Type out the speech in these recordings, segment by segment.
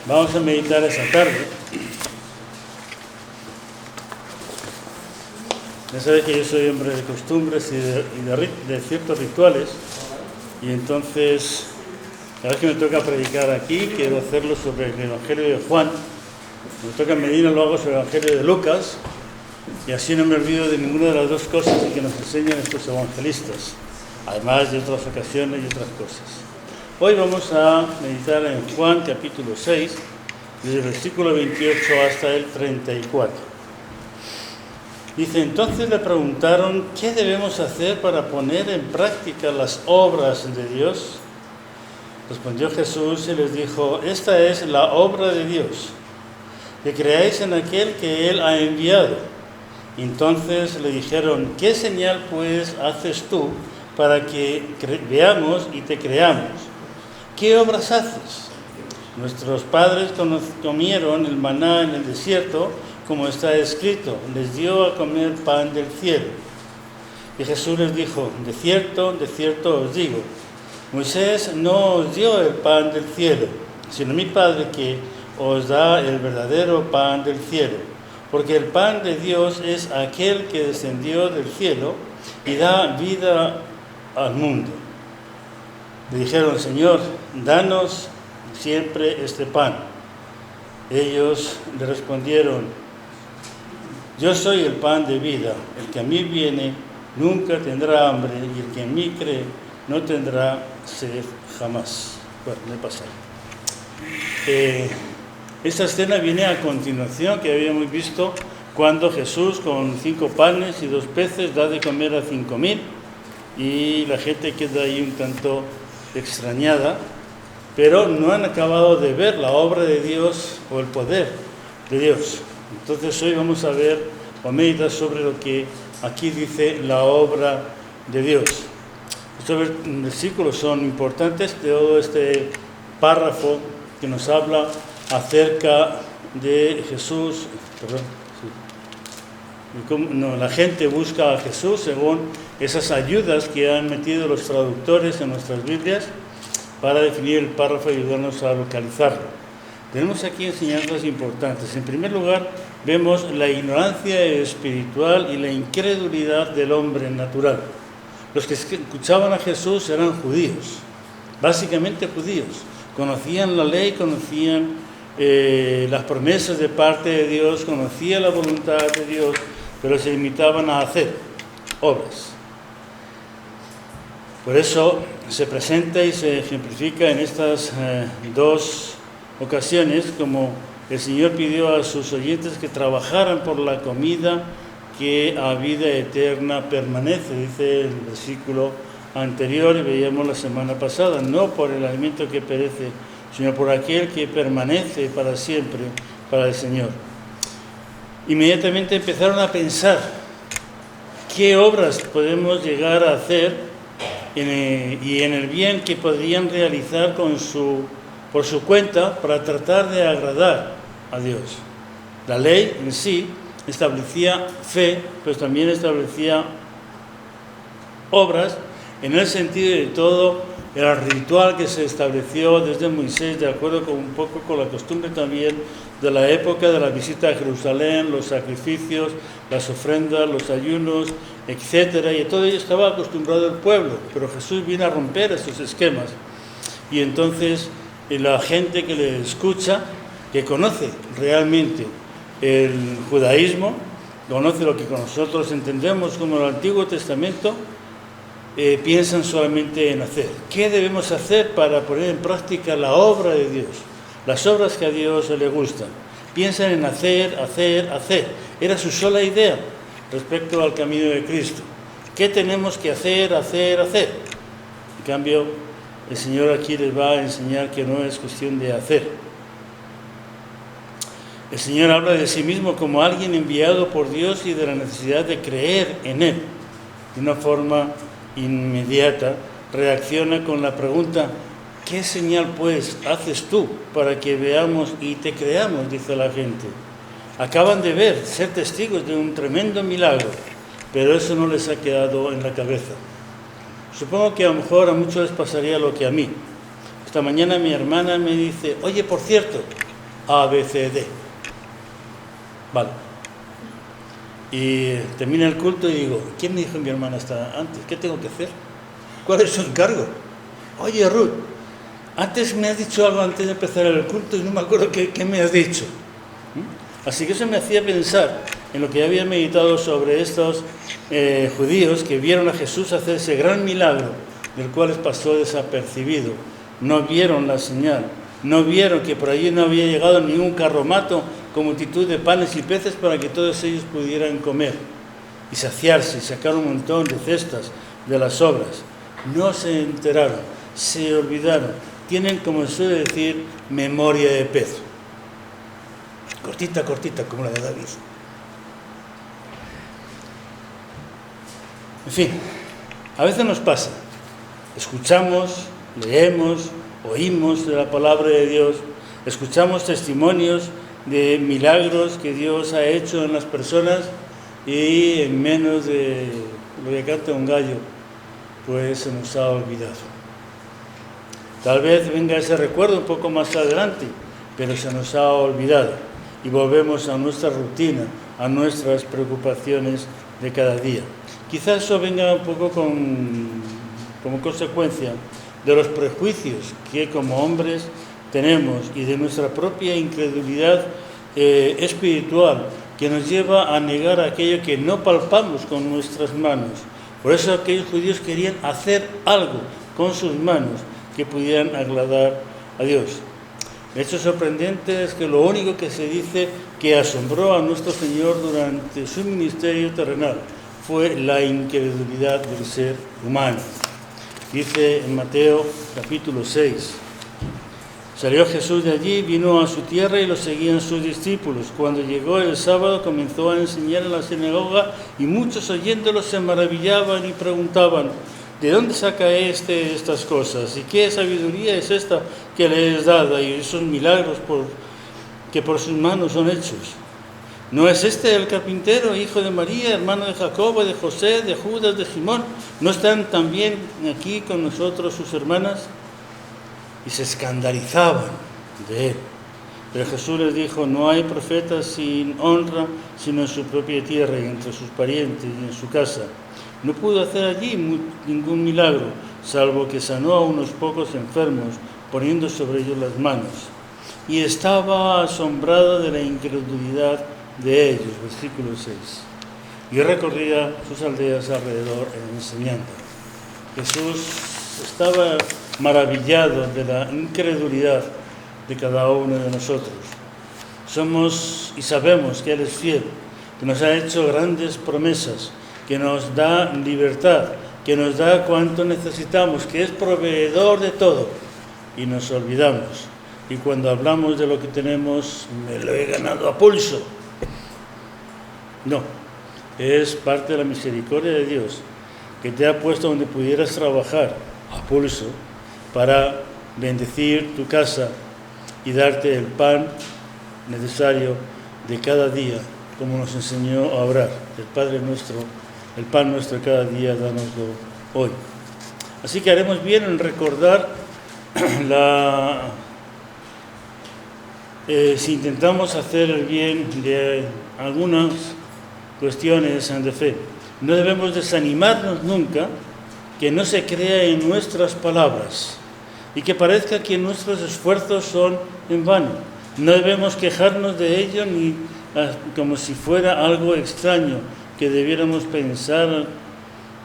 Vamos a meditar esa tarde. Ya sabéis que yo soy hombre de costumbres y de ciertos rituales, y entonces cada vez que me toca predicar aquí quiero hacerlo sobre el Evangelio de Juan. Me toca en Medina, lo hago sobre el Evangelio de Lucas, y así no me olvido de ninguna de las dos cosas que nos enseñan estos evangelistas, además de otras ocasiones y otras cosas. Hoy vamos a meditar en Juan capítulo 6, desde el versículo 28 hasta el 34. Dice: entonces le preguntaron, ¿qué debemos hacer para poner en práctica las obras de Dios? Respondió Jesús y les dijo: esta es la obra de Dios, que creáis en aquel que Él ha enviado. Entonces le dijeron: ¿qué señal pues haces tú para que veamos y te creamos? ¿Qué obras haces? Nuestros padres comieron el maná en el desierto, como está escrito: les dio a comer pan del cielo. Y Jesús les dijo: de cierto os digo, Moisés no os dio el pan del cielo, sino mi Padre, que os da el verdadero pan del cielo. Porque el pan de Dios es aquel que descendió del cielo y da vida al mundo. Le dijeron: Señor, danos siempre este pan. Ellos le respondieron: yo soy el pan de vida. El que a mí viene nunca tendrá hambre, y el que en mí cree no tendrá sed jamás. Bueno, me he pasado. Esta escena viene a continuación, que habíamos visto cuando Jesús, con 5 panes y 2 peces, da de comer a 5.000, y la gente queda ahí un tanto extrañada, pero no han acabado de ver la obra de Dios o el poder de Dios. Entonces hoy vamos a ver o meditar sobre lo que aquí dice la obra de Dios. Estos versículos son importantes, todo este párrafo que nos habla acerca de Jesús, la gente busca a Jesús según esas ayudas que han metido los traductores en nuestras Biblias para definir el párrafo y ayudarnos a localizarlo. Tenemos aquí enseñanzas importantes. En primer lugar, vemos la ignorancia espiritual y la incredulidad del hombre natural. Los que escuchaban a Jesús eran judíos, básicamente judíos. Conocían la ley, conocían las promesas de parte de Dios, conocían la voluntad de Dios, pero se limitaban a hacer obras. Por eso se presenta y se ejemplifica en estas 2 ocasiones como el Señor pidió a sus oyentes que trabajaran por la comida que a vida eterna permanece, dice el versículo anterior, y veíamos la semana pasada: no por el alimento que perece, sino por aquel que permanece para siempre, para el Señor. Inmediatamente empezaron a pensar qué obras podemos llegar a hacer y en el bien que podrían realizar por su cuenta para tratar de agradar a Dios. La ley en sí establecía fe, pero también establecía obras, en el sentido de todo el ritual que se estableció desde Moisés, de acuerdo con un poco con la costumbre también de la época de la visita a Jerusalén, los sacrificios, las ofrendas, los ayunos, etcétera, y todo ello estaba acostumbrado el pueblo, pero Jesús viene a romper esos esquemas. Y entonces la gente que le escucha, que conoce realmente el judaísmo, conoce lo que nosotros entendemos como el Antiguo Testamento, piensan solamente en hacer. ¿Qué debemos hacer para poner en práctica la obra de Dios? Las obras que a Dios le gustan. Piensan en hacer. Era su sola idea respecto al camino de Cristo. ¿Qué tenemos que hacer? En cambio, el Señor aquí les va a enseñar que no es cuestión de hacer. El Señor habla de sí mismo como alguien enviado por Dios y de la necesidad de creer en Él. De una forma inmediata reacciona con la pregunta: ¿qué señal pues haces tú para que veamos y te creamos? Dice la gente. Acaban de ver, ser testigos de un tremendo milagro, pero eso no les ha quedado en la cabeza. Supongo que a lo mejor a muchos les pasaría lo que a mí. Esta mañana mi hermana me dice: oye, por cierto, A, B, C, D. Vale. Y termina el culto y digo, ¿quién me dijo mi hermana hasta antes? ¿Qué tengo que hacer? ¿Cuál es su encargo? Oye, Ruth, antes me has dicho algo antes de empezar el culto y no me acuerdo qué me has dicho. Así que eso me hacía pensar en lo que había meditado sobre estos judíos que vieron a Jesús hacer ese gran milagro, del cual les pasó desapercibido. No vieron la señal, no vieron que por allí no había llegado ningún carromato con multitud de panes y peces para que todos ellos pudieran comer y saciarse y sacar un montón de cestas de las obras. No se enteraron, se olvidaron. Tienen, como se suele decir, memoria de pez. Cortita, cortita, como la de David. En fin, a veces nos pasa. Escuchamos, leemos, oímos de la palabra de Dios, escuchamos testimonios de milagros que Dios ha hecho en las personas y en menos de lo que canta un gallo, pues se nos ha olvidado. Tal vez venga ese recuerdo un poco más adelante, pero se nos ha olvidado y volvemos a nuestra rutina, a nuestras preocupaciones de cada día. Quizás eso venga un poco como consecuencia de los prejuicios que como hombres tenemos y de nuestra propia incredulidad espiritual que nos lleva a negar aquello que no palpamos con nuestras manos. Por eso aquellos judíos querían hacer algo con sus manos que pudieran agradar a Dios. El hecho sorprendente es que lo único que se dice que asombró a nuestro Señor durante su ministerio terrenal fue la incredulidad del ser humano. Dice en Mateo capítulo 6, salió Jesús de allí, vino a su tierra y lo seguían sus discípulos. Cuando llegó el sábado comenzó a enseñar en la sinagoga y muchos oyéndolo se maravillaban y preguntaban, ¿de dónde saca estas cosas? ¿Y qué sabiduría es esta que le es dada? Y esos milagros que por sus manos son hechos. ¿No es este el carpintero, hijo de María, hermano de Jacobo, de José, de Judas, de Simón? ¿No están también aquí con nosotros sus hermanas? Y se escandalizaban de él. Pero Jesús les dijo, no hay profeta sin honra, sino en su propia tierra y entre sus parientes y en su casa. No pudo hacer allí ningún milagro, salvo que sanó a unos pocos enfermos, poniendo sobre ellos las manos. Y estaba asombrado de la incredulidad de ellos, versículo 6. Y recorría sus aldeas alrededor enseñando. Jesús estaba maravillado de la incredulidad de cada uno de nosotros. Somos y sabemos que Él es fiel, que nos ha hecho grandes promesas, que nos da libertad, que nos da cuanto necesitamos, que es proveedor de todo. Y nos olvidamos. Y cuando hablamos de lo que tenemos, me lo he ganado a pulso. No, es parte de la misericordia de Dios, que te ha puesto donde pudieras trabajar a pulso para bendecir tu casa y darte el pan necesario de cada día, como nos enseñó a orar. El Padre nuestro, el pan nuestro de cada día, dánoslo hoy. Así que haremos bien en recordar si intentamos hacer el bien de algunas cuestiones de fe. No debemos desanimarnos nunca que no se crea en nuestras palabras y que parezca que nuestros esfuerzos son en vano. No debemos quejarnos de ello ni como si fuera algo extraño, que debiéramos pensar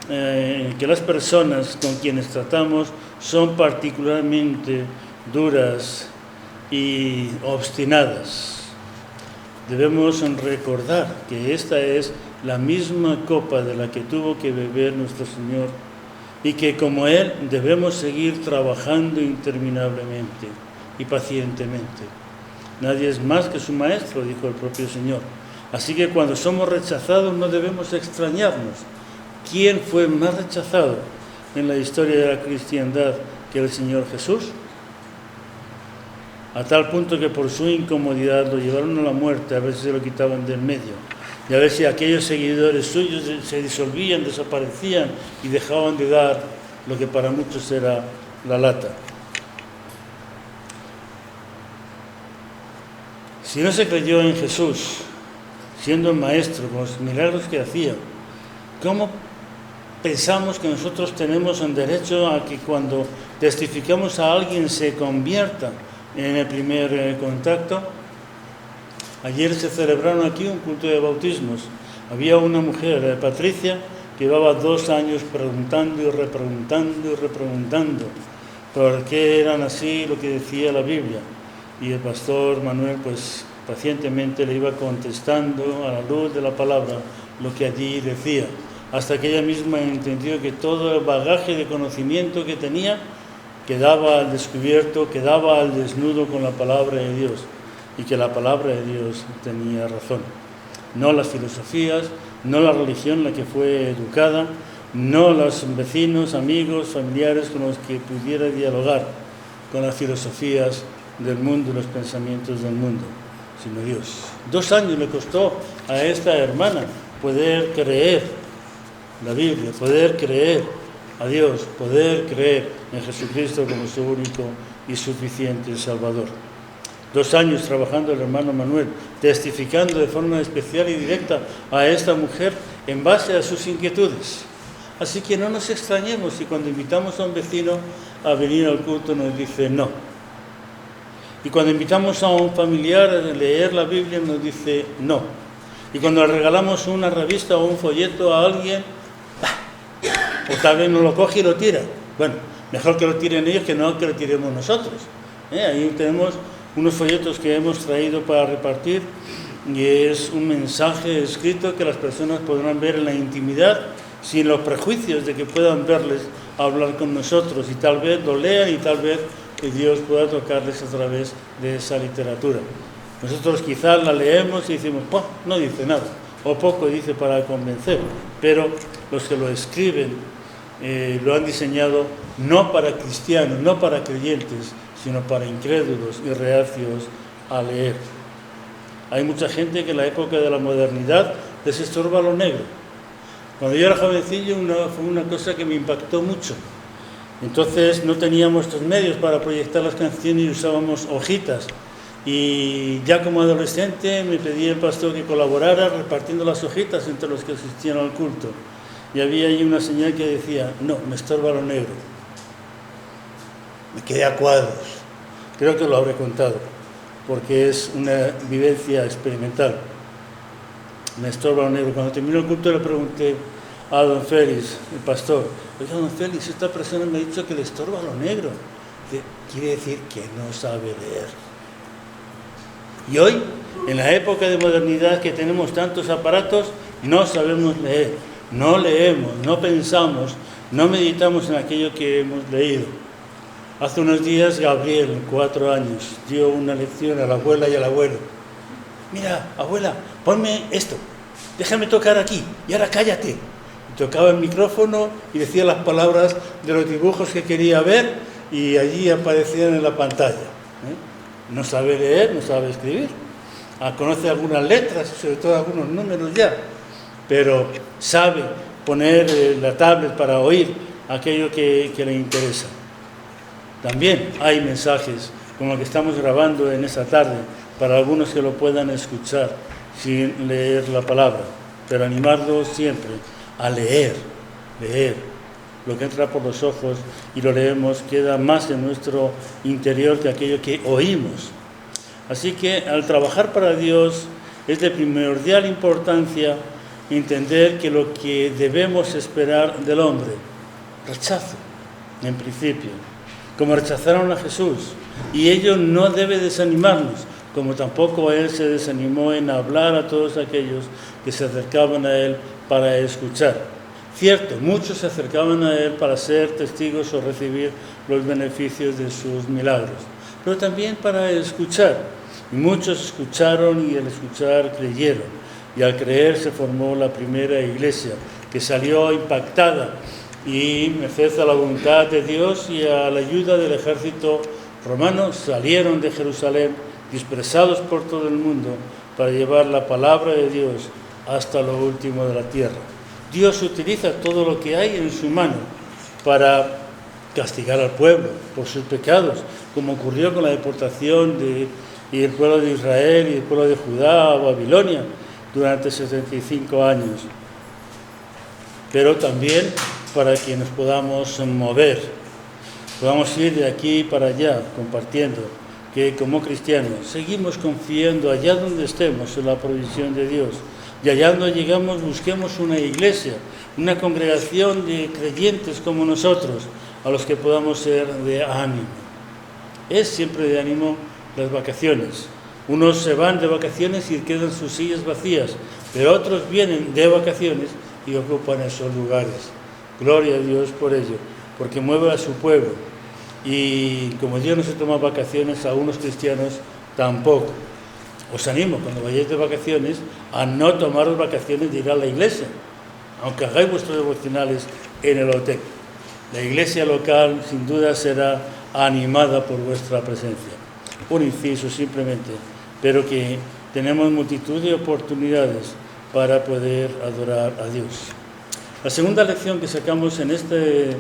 que las personas con quienes tratamos son particularmente duras y obstinadas. Debemos recordar que esta es la misma copa de la que tuvo que beber nuestro Señor y que como Él debemos seguir trabajando interminablemente y pacientemente. Nadie es más que su maestro, dijo el propio Señor. Así que cuando somos rechazados no debemos extrañarnos. ¿Quién fue más rechazado en la historia de la cristiandad que el Señor Jesús? A tal punto que por su incomodidad lo llevaron a la muerte, a veces se lo quitaban del medio. Y a veces aquellos seguidores suyos se disolvían, desaparecían y dejaban de dar lo que para muchos era la lata. Si no se creyó en Jesús, siendo el Maestro, con los milagros que hacía, ¿cómo pensamos que nosotros tenemos el derecho a que cuando testificamos a alguien se convierta en el primer contacto? Ayer se celebraron aquí un culto de bautismos. Había una mujer, Patricia, que llevaba 2 años preguntando y repreguntando por qué eran así lo que decía la Biblia. Y el pastor Manuel, pues pacientemente le iba contestando a la luz de la palabra lo que allí decía, hasta que ella misma entendió que todo el bagaje de conocimiento que tenía quedaba al descubierto, quedaba al desnudo con la palabra de Dios, y que la palabra de Dios tenía razón. No las filosofías, no la religión en la que fue educada, no los vecinos, amigos, familiares con los que pudiera dialogar con las filosofías del mundo y los pensamientos del mundo, sino Dios. 2 años le costó a esta hermana poder creer la Biblia, poder creer a Dios, poder creer en Jesucristo como su único y suficiente Salvador. 2 años trabajando el hermano Manuel, testificando de forma especial y directa a esta mujer en base a sus inquietudes. Así que no nos extrañemos si cuando invitamos a un vecino a venir al culto nos dice no. Y cuando invitamos a un familiar a leer la Biblia nos dice no. Y cuando le regalamos una revista o un folleto a alguien, o tal vez no lo coge y lo tira. Bueno, mejor que lo tiren ellos que no que lo tiremos nosotros. Ahí tenemos unos folletos que hemos traído para repartir y es un mensaje escrito que las personas podrán ver en la intimidad sin los prejuicios de que puedan verles hablar con nosotros y tal vez lo lean y tal vez que Dios pueda tocarles a través de esa literatura. Nosotros quizás la leemos y decimos, pues no dice nada, o poco dice para convencer, pero los que lo escriben lo han diseñado no para cristianos, no para creyentes, sino para incrédulos y reacios a leer. Hay mucha gente que en la época de la modernidad les estorba lo negro. Cuando yo era jovencillo fue una cosa que me impactó mucho. Entonces no teníamos estos medios para proyectar las canciones y usábamos hojitas. Y ya como adolescente me pedía el pastor que colaborara repartiendo las hojitas entre los que asistían al culto. Y había ahí una señal que decía, no, me estorba lo negro. Me quedé a cuadros. Creo que lo habré contado, porque es una vivencia experimental. Me estorba lo negro. Cuando terminó el culto le pregunté a don Félix, el pastor, oiga, don Félix, esta persona me ha dicho que le estorba lo negro. Quiere decir que no sabe leer. Y hoy, en la época de modernidad que tenemos tantos aparatos, no sabemos leer, no leemos, no pensamos, no meditamos en aquello que hemos leído. Hace unos días Gabriel, 4 años, dio una lección a la abuela y al abuelo. Mira, abuela, ponme esto, déjame tocar aquí y ahora cállate. Y tocaba el micrófono y decía las palabras de los dibujos que quería ver y allí aparecían en la pantalla. No sabe leer, no sabe escribir. Conoce algunas letras, sobre todo algunos números ya, pero sabe poner la tablet para oír aquello que le interesa. También hay mensajes como el que estamos grabando en esta tarde para algunos que lo puedan escuchar sin leer la palabra, pero animarlos siempre a leer. Lo que entra por los ojos y lo leemos queda más en nuestro interior que aquello que oímos. Así que al trabajar para Dios es de primordial importancia entender que lo que debemos esperar del hombre, rechazo, en principio, como rechazaron a Jesús, y ello no debe desanimarnos, como tampoco Él se desanimó en hablar a todos aquellos que se acercaban a Él para escuchar. Cierto, muchos se acercaban a Él para ser testigos o recibir los beneficios de sus milagros, pero también para escuchar. Y muchos escucharon y al escuchar creyeron. Y al creer se formó la primera iglesia, que salió impactada y merced a la voluntad de Dios y a la ayuda del ejército romano salieron de Jerusalén dispersados por todo el mundo para llevar la palabra de Dios hasta lo último de la tierra. Dios utiliza todo lo que hay en su mano para castigar al pueblo por sus pecados, como ocurrió con la deportación de y el pueblo de Israel y el pueblo de Judá o Babilonia durante 75 años. Pero también para que nos podamos mover, podamos ir de aquí para allá compartiendo, que como cristianos seguimos confiando allá donde estemos en la provisión de Dios. Y allá donde llegamos busquemos una iglesia, una congregación de creyentes como nosotros, a los que podamos ser de ánimo. Es siempre de ánimo las vacaciones. Unos se van de vacaciones y quedan sus sillas vacías, pero otros vienen de vacaciones y ocupan esos lugares. Gloria a Dios por ello, porque mueve a su pueblo. Y como Dios no se toma vacaciones, a unos cristianos tampoco. Os animo, cuando vayáis de vacaciones, a no tomaros vacaciones de ir a la iglesia, aunque hagáis vuestros devocionales en el hotel. La iglesia local, sin duda, será animada por vuestra presencia. Un inciso simplemente, pero que tenemos multitud de oportunidades para poder adorar a Dios. La segunda lección que sacamos en este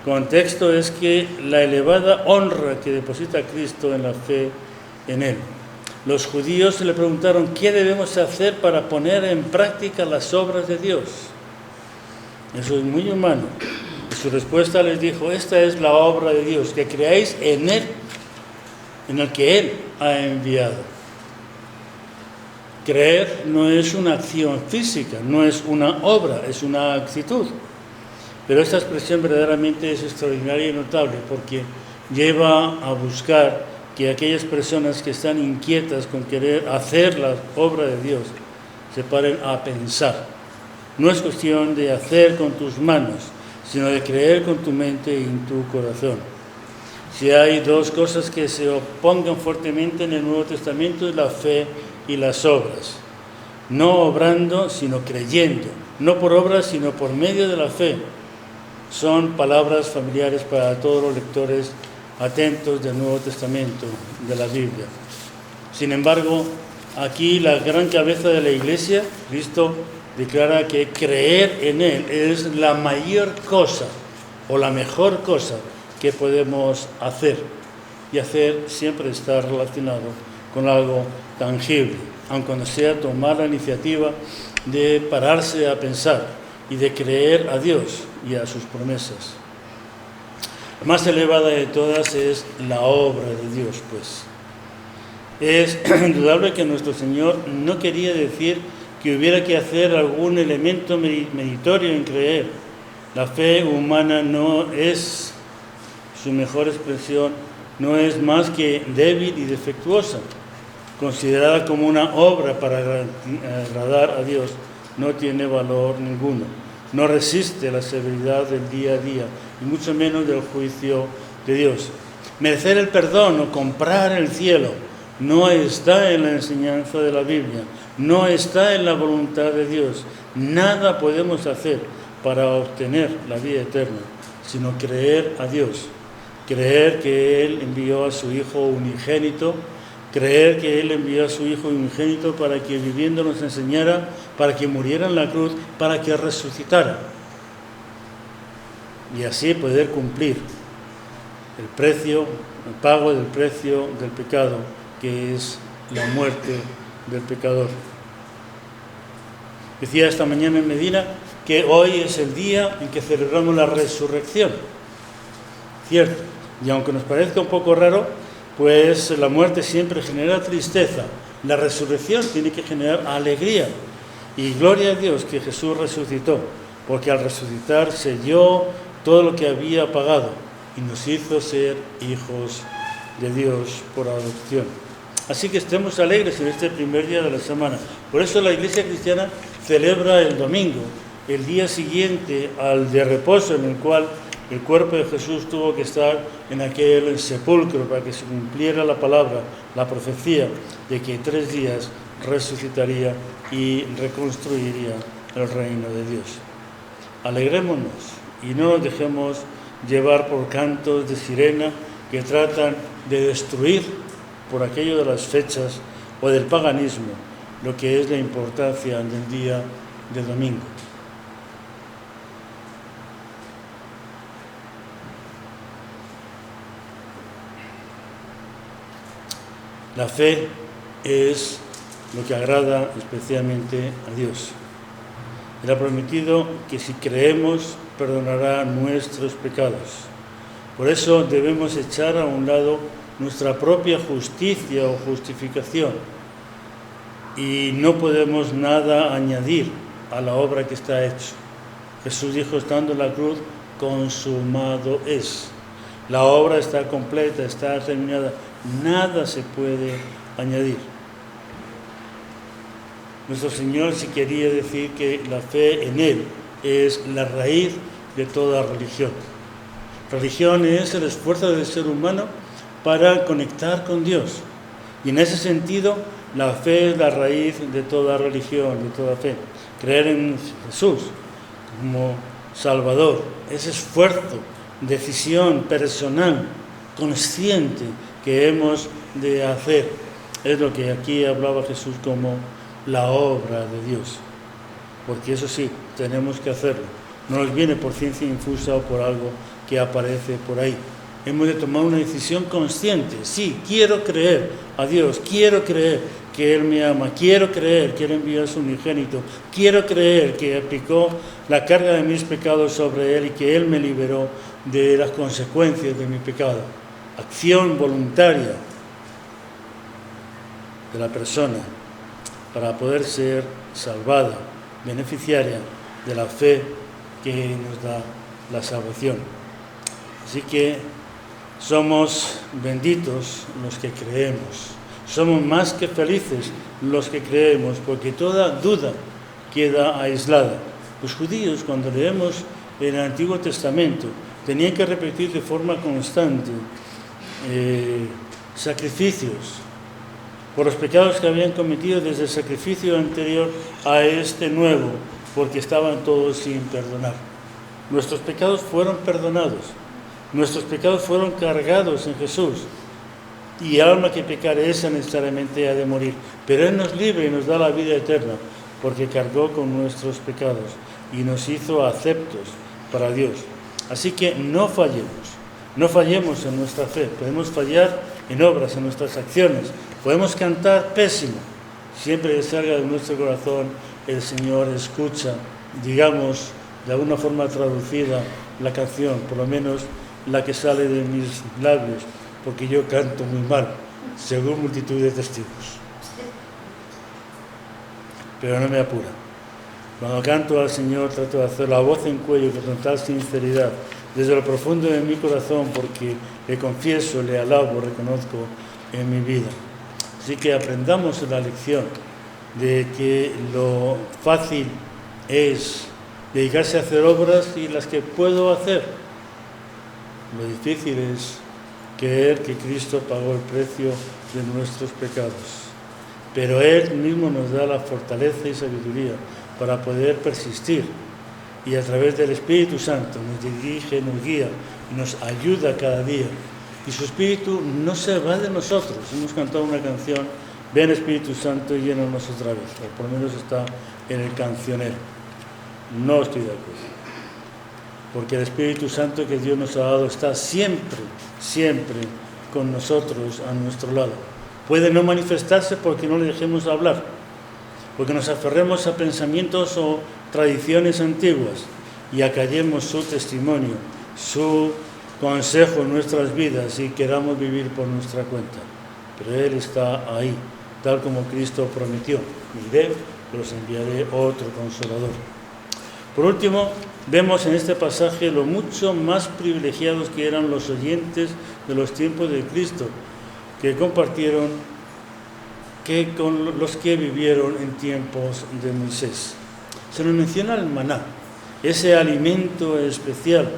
contexto es que la elevada honra que deposita Cristo en la fe en Él. Los judíos le preguntaron qué debemos hacer para poner en práctica las obras de Dios. Eso es muy humano. Y su respuesta les dijo, esta es la obra de Dios, que creáis en Él, en el que Él ha enviado. Creer no es una acción física, no es una obra, es una actitud. Pero esta expresión verdaderamente es extraordinaria y notable porque lleva a buscar que aquellas personas que están inquietas con querer hacer la obra de Dios se paren a pensar. No es cuestión de hacer con tus manos, sino de creer con tu mente y en tu corazón. Si hay dos cosas que se opongan fuertemente en el Nuevo Testamento, es la fe y las obras. No obrando, sino creyendo. No por obras, sino por medio de la fe. Son palabras familiares para todos los lectores atentos del Nuevo Testamento, de la Biblia. Sin embargo, aquí la gran cabeza de la Iglesia, Cristo, declara que creer en Él es la mayor cosa o la mejor cosa que podemos hacer. Y hacer siempre está relacionado con algo tangible, aun cuando sea tomar la iniciativa de pararse a pensar y de creer a Dios y a sus promesas. La más elevada de todas es la obra de Dios, pues. Es indudable que nuestro Señor no quería decir que hubiera que hacer algún elemento meritorio en creer. La fe humana no es su mejor expresión, no es más que débil y defectuosa. Considerada como una obra para agradar a Dios, no tiene valor ninguno. No resiste la severidad del día a día, y mucho menos del juicio de Dios. Merecer el perdón o comprar el cielo no está en la enseñanza de la Biblia, no está en la voluntad de Dios. Nada podemos hacer para obtener la vida eterna, sino creer a Dios, creer que Él envió a su Hijo unigénito, creer que Él envió a su Hijo unigénito para que viviendo nos enseñara, para que muriera en la cruz, para que resucitara. Y así poder cumplir el precio, el pago del precio del pecado, que es la muerte del pecador. Decía esta mañana en Medina que hoy es el día en que celebramos la resurrección. Cierto, y aunque nos parezca un poco raro, pues la muerte siempre genera tristeza. La resurrección tiene que generar alegría. Y gloria a Dios que Jesús resucitó, porque al resucitar selló todo lo que había pagado y nos hizo ser hijos de Dios por adopción. Así que estemos alegres en este primer día de la semana. Por eso la Iglesia cristiana celebra el domingo, el día siguiente al de reposo, en el cual el cuerpo de Jesús tuvo que estar en aquel sepulcro para que se cumpliera la palabra, la profecía de que en 3 días resucitaría y reconstruiría el reino de Dios. Alegrémonos y no nos dejemos llevar por cantos de sirena que tratan de destruir por aquello de las fechas o del paganismo lo que es la importancia del día de domingo. La fe es lo que agrada especialmente a Dios. Él ha prometido que si creemos, perdonará nuestros pecados. Por eso debemos echar a un lado nuestra propia justicia o justificación y no podemos nada añadir a la obra que está hecha. Jesús dijo estando en la cruz, consumado es. La obra está completa, está terminada, nada se puede añadir. Nuestro Señor sí quería decir que la fe en Él es la raíz de toda religión. Religión es el esfuerzo del ser humano para conectar con Dios. Y en ese sentido, la fe es la raíz de toda religión, de toda fe. Creer en Jesús como Salvador, ese esfuerzo, decisión personal, consciente que hemos de hacer, es lo que aquí hablaba Jesús como la obra de Dios. Porque eso sí, tenemos que hacerlo. No nos viene por ciencia infusa o por algo que aparece por ahí. Hemos de tomar una decisión consciente. Sí, quiero creer a Dios, quiero creer que Él me ama, quiero creer que Él envió a su unigénito, quiero creer que aplicó la carga de mis pecados sobre Él y que Él me liberó de las consecuencias de mi pecado. Acción voluntaria de la persona para poder ser salvada, beneficiaria de la fe que nos da la salvación. Así que somos benditos los que creemos. Somos más que felices los que creemos, porque toda duda queda aislada. Los judíos, cuando leemos el Antiguo Testamento, tenían que repetir de forma constante sacrificios por los pecados que habían cometido desde el sacrificio anterior a este nuevo, porque estaban todos sin perdonar. Nuestros pecados fueron perdonados, nuestros pecados fueron cargados en Jesús, y el alma que pecare esa necesariamente ha de morir. Pero Él nos libre y nos da la vida eterna, porque cargó con nuestros pecados y nos hizo aceptos para Dios. Así que no fallemos en nuestra fe. Podemos fallar en obras, en nuestras acciones, podemos cantar pésimo. Siempre que salga de nuestro corazón, el Señor escucha, digamos, de alguna forma traducida, la canción, por lo menos la que sale de mis labios, porque yo canto muy mal, según multitud de testigos. Pero no me apura. Cuando canto al Señor, trato de hacer la voz en cuello con tal sinceridad, desde lo profundo de mi corazón, porque le confieso, le alabo, reconozco en mi vida. Así que aprendamos la lección de que lo fácil es dedicarse a hacer obras y las que puedo hacer. Lo difícil es creer que Cristo pagó el precio de nuestros pecados. Pero Él mismo nos da la fortaleza y sabiduría para poder persistir. Y a través del Espíritu Santo nos dirige, nos guía y nos ayuda cada día. Y su Espíritu no se va de nosotros. Hemos cantado una canción, ven Espíritu Santo y llénanos otra vez. O por lo menos está en el cancionero. No estoy de acuerdo. Porque el Espíritu Santo que Dios nos ha dado está siempre, siempre con nosotros, a nuestro lado. Puede no manifestarse porque no le dejemos hablar, porque nos aferremos a pensamientos o tradiciones antiguas y acallemos su testimonio, su consejo en nuestras vidas y queramos vivir por nuestra cuenta. Pero Él está ahí, tal como Cristo prometió. Miré, os enviaré otro Consolador. Por último, vemos en este pasaje lo mucho más privilegiados que eran los oyentes de los tiempos de Cristo, que compartieron que con los que vivieron en tiempos de Moisés. Se nos menciona el maná, ese alimento especial,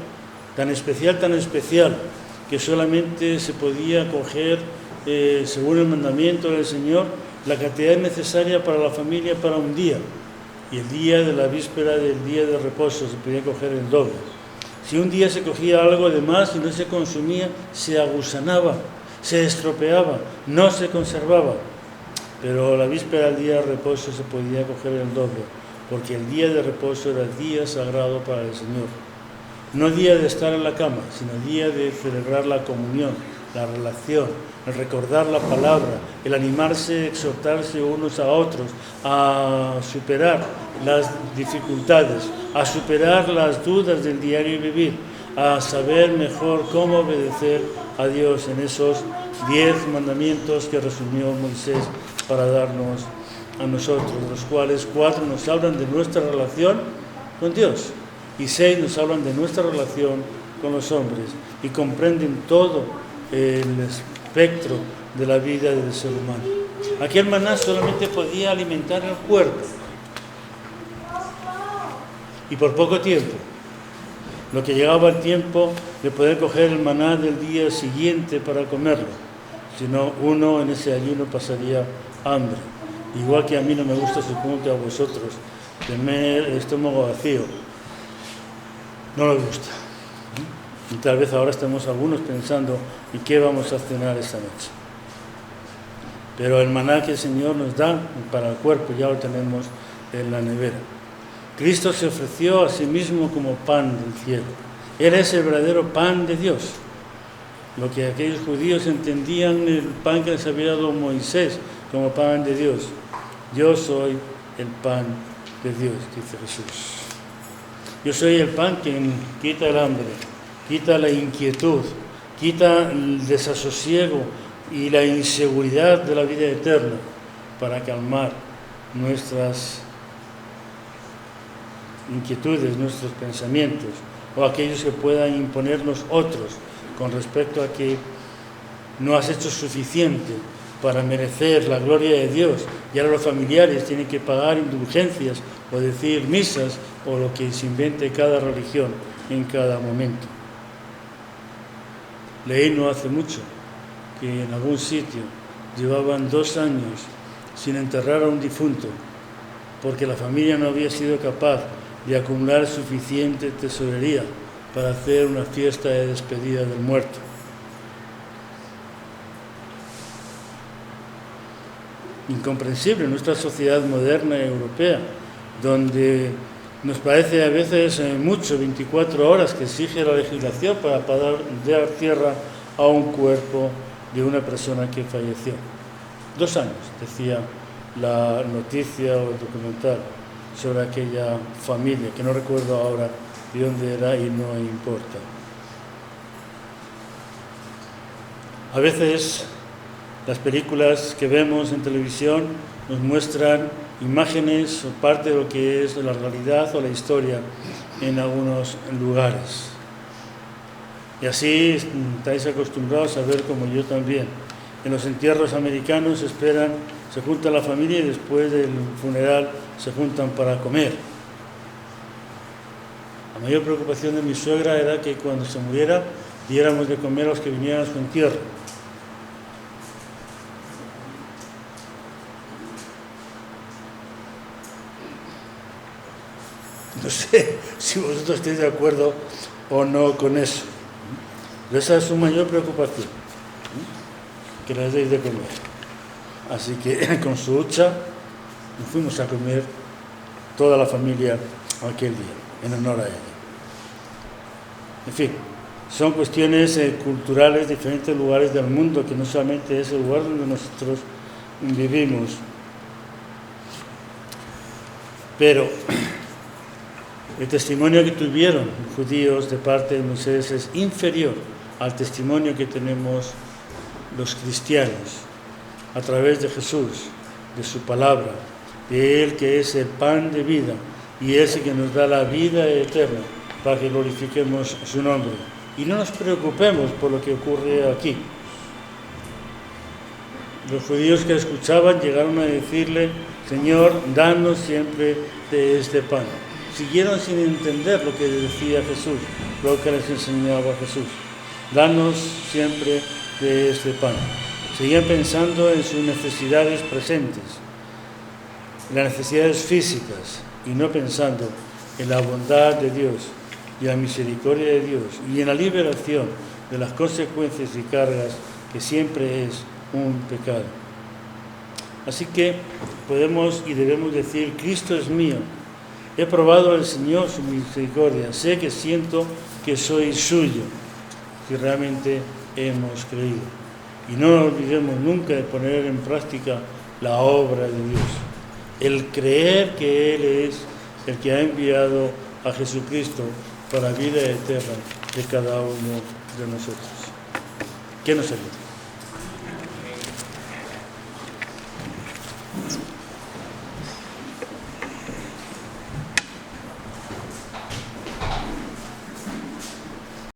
tan especial, que solamente se podía coger, según el mandamiento del Señor, la cantidad necesaria para la familia para un día. Y el día de la víspera del día de reposo se podía coger el doble. Si un día se cogía algo de más y no se consumía, se agusanaba, se estropeaba, no se conservaba. Pero la víspera del día de reposo se podía coger el doble, porque el día de reposo era el día sagrado para el Señor. No día de estar en la cama, sino día de celebrar la comunión, la relación, el recordar la palabra, el animarse, exhortarse unos a otros, a superar las dificultades, a superar las dudas del diario vivir, a saber mejor cómo obedecer a Dios en esos 10 mandamientos que resumió Moisés para darnos a nosotros, los cuales 4 nos hablan de nuestra relación con Dios y 6 nos hablan de nuestra relación con los hombres y comprenden todo el espectro de la vida del ser humano. Aquel maná solamente podía alimentar el cuerpo y por poco tiempo. Lo que llegaba el tiempo de poder coger el maná del día siguiente para comerlo, si no uno en ese ayuno pasaría hambre. Igual que a mí no me gusta, supongo que a vosotros, tener el estómago vacío. No nos gusta. Y tal vez ahora estemos algunos pensando en qué vamos a cenar esta noche. Pero el maná que el Señor nos da para el cuerpo ya lo tenemos en la nevera. Cristo se ofreció a sí mismo como pan del cielo. Él es el verdadero pan de Dios. Lo que aquellos judíos entendían el pan que les había dado Moisés como pan de Dios. Yo soy el pan de Dios, dice Jesús. Yo soy el pan que quita el hambre, quita la inquietud, quita el desasosiego y la inseguridad de la vida eterna para calmar nuestras inquietudes, nuestros pensamientos o aquellos que puedan imponernos otros con respecto a que no has hecho suficiente para merecer la gloria de Dios y ahora los familiares tienen que pagar indulgencias o decir misas o lo que se invente cada religión en cada momento. Leí no hace mucho que en algún sitio llevaban 2 años sin enterrar a un difunto porque la familia no había sido capaz de acumular suficiente tesorería para hacer una fiesta de despedida del muerto. Incomprensible en nuestra sociedad moderna europea, donde nos parece a veces mucho 24 horas que exige la legislación para dar tierra a un cuerpo de una persona que falleció. 2 años, decía la noticia o el documental sobre aquella familia, que no recuerdo ahora de dónde era y no importa. A veces las películas que vemos en televisión nos muestran imágenes o parte de lo que es la realidad o la historia en algunos lugares. Y así estáis acostumbrados a ver, como yo también. En los entierros americanos se junta la familia y después del funeral se juntan para comer. La mayor preocupación de mi suegra era que cuando se muriera diéramos de comer a los que vinieran a su entierro. No sé si vosotros estáis de acuerdo o no con eso. Pero esa es su mayor preocupación, que les deis de comer. Así que con su hucha nos fuimos a comer toda la familia aquel día, en honor a ella. En fin, son cuestiones culturales de diferentes lugares del mundo, que no solamente es el lugar donde nosotros vivimos. Pero el testimonio que tuvieron los judíos de parte de Moisés es inferior al testimonio que tenemos los cristianos a través de Jesús, de su palabra, de Él que es el pan de vida y ese que nos da la vida eterna para que glorifiquemos su nombre. Y no nos preocupemos por lo que ocurre aquí. Los judíos que escuchaban llegaron a decirle: Señor, danos siempre de este pan. Siguieron sin entender lo que decía Jesús, lo que les enseñaba Jesús. Danos siempre de este pan. Seguían pensando en sus necesidades presentes, las necesidades físicas, y no pensando en la bondad de Dios y la misericordia de Dios y en la liberación de las consecuencias y cargas que siempre es un pecado. Así que podemos y debemos decir: Cristo es mío. He probado al Señor su misericordia. Sé que siento que soy suyo. Si realmente hemos creído. Y no olvidemos nunca de poner en práctica la obra de Dios. El creer que Él es el que ha enviado a Jesucristo para vida eterna de cada uno de nosotros. Que nos ayude.